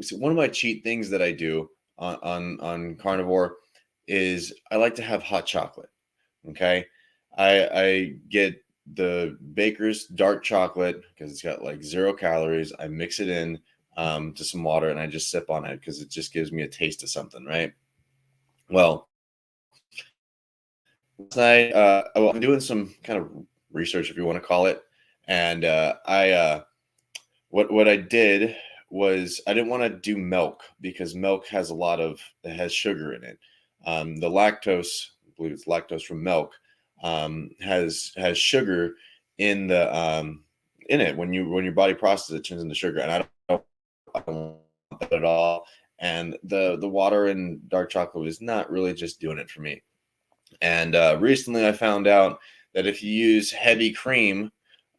So one of my cheat things that I do on carnivore is I like to have hot chocolate. Okay, I get the baker's dark chocolate because it's got like 0 calories. I mix it in to some water and I just sip on it because it just gives me a taste of something, right? Well, last night, well, I'm doing some kind of research, if you want to call it, and what I did was I didn't want to do milk because milk has a lot of it has sugar in it. The lactose, I believe it's lactose from milk, has sugar in the in it. When your body processes it, turns into sugar, and I don't want that at all. And the water in dark chocolate was not really just doing it for me. And recently, I found out that if you use heavy cream,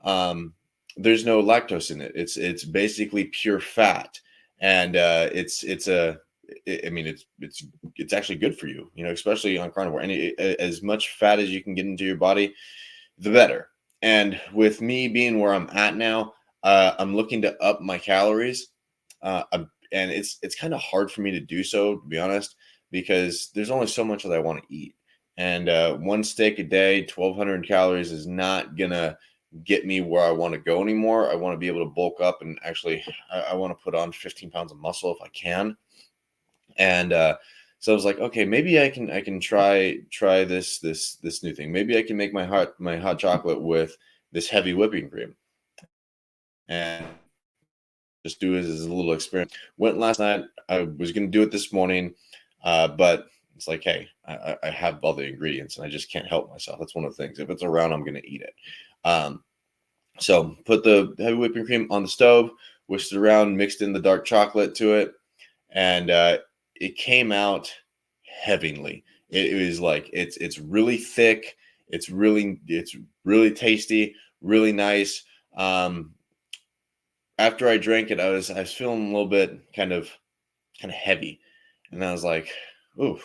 um, there's no lactose in it. It's basically pure fat, and it's a I mean it's actually good for you, especially on carnivore. As much fat as you can get into your body, the better. And with me being where I'm at now, I'm looking to up my calories, and it's kind of hard for me to do so, to be honest, because there's only so much that I want to eat, and one steak a day, 1,200 calories, is not gonna get me where I want to go anymore. I want to be able to bulk up, and actually, I want to put on 15 pounds of muscle if I can, and so I was like, okay, maybe I can try this new thing. Maybe I can make my hot chocolate with this heavy whipping cream and just do it as a little experiment. Went last night. I was going to do it this morning, but it's like, hey, I have all the ingredients and I just can't help myself. That's one of the things. If it's around, I'm going to eat it. Um, so put the heavy whipping cream on the stove, whisked it around, mixed in the dark chocolate to it, and it came out heavenly. It was like it's really thick. It's really tasty, really nice. Um, After I drank it, I was feeling a little bit kind of heavy, and I was like, "Ooh,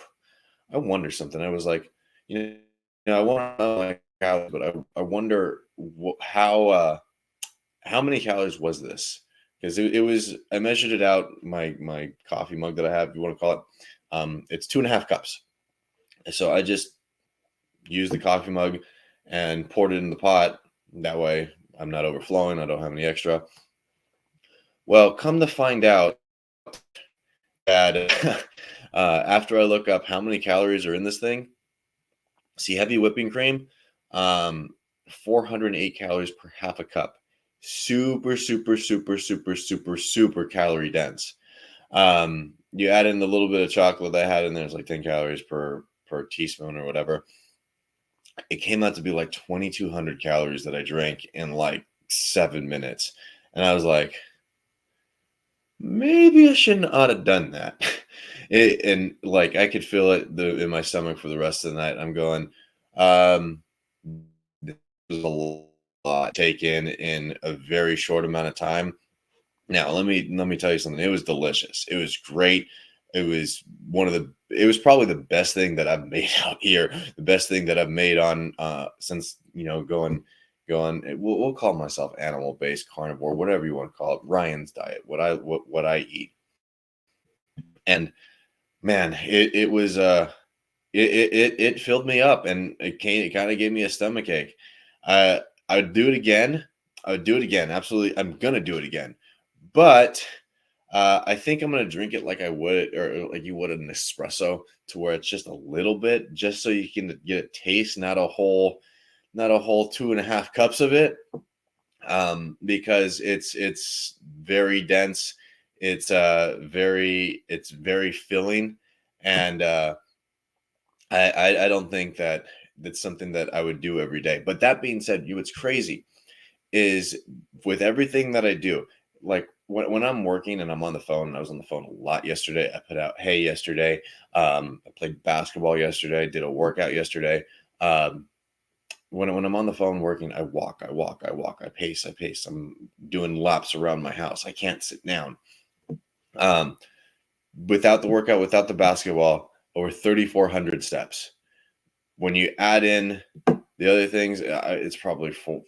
I wonder something." I was like, I want to know my calories, but I wonder how many calories was this? Because it was I measured it out. My coffee mug that I have, if you want to call it, it's 2.5 cups. So I just used the coffee mug and poured it in the pot. That way, I'm not overflowing. I don't have any extra. Well, come to find out that after I look up how many calories are in this thing, see heavy whipping cream, um, 408 calories per half a cup. Super, super, super, super, super, super calorie dense. You add in the little bit of chocolate I had in there, it's like 10 calories per teaspoon or whatever. It came out to be like 2,200 calories that I drank in like 7 minutes. And I was like, maybe I shouldn't ought have done that. And like I could feel it in my stomach for the rest of the night. I'm going, um, this was a lot taken in a very short amount of time. Now, let me tell you something. It was delicious. It was great. It was probably the best thing that I've made out here. The best thing that I've made on since going. We'll call myself animal based carnivore, whatever you want to call it. Ryan's diet. What I eat. And man, it was it filled me up and it kind of gave me a stomach ache. Uh, I'd do it again. I would do it again. Absolutely, I'm gonna do it again. But I think I'm gonna drink it like I would, or like you would an espresso, to where it's just a little bit, just so you can get a taste, not a whole 2.5 cups of it, because it's very dense. It's very filling, and I don't think that that's something that I would do every day. But that being said, what's crazy is with everything that I do, like when I'm working and I'm on the phone, and I was on the phone a lot yesterday. I put out hay yesterday. I played basketball yesterday. Did a workout yesterday. Um, when I'm on the phone working, I walk, I walk, I walk, I pace, I pace. I'm doing laps around my house. I can't sit down. Um, Without the workout, without the basketball, over 3,400 steps. When you add in the other things, it's probably full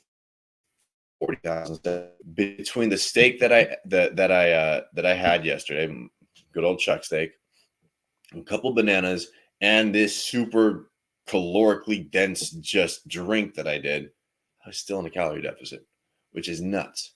40,000 between the steak that I had yesterday, good old chuck steak, a couple bananas, and this super calorically dense just drink that I did. I was still in a calorie deficit, which is nuts.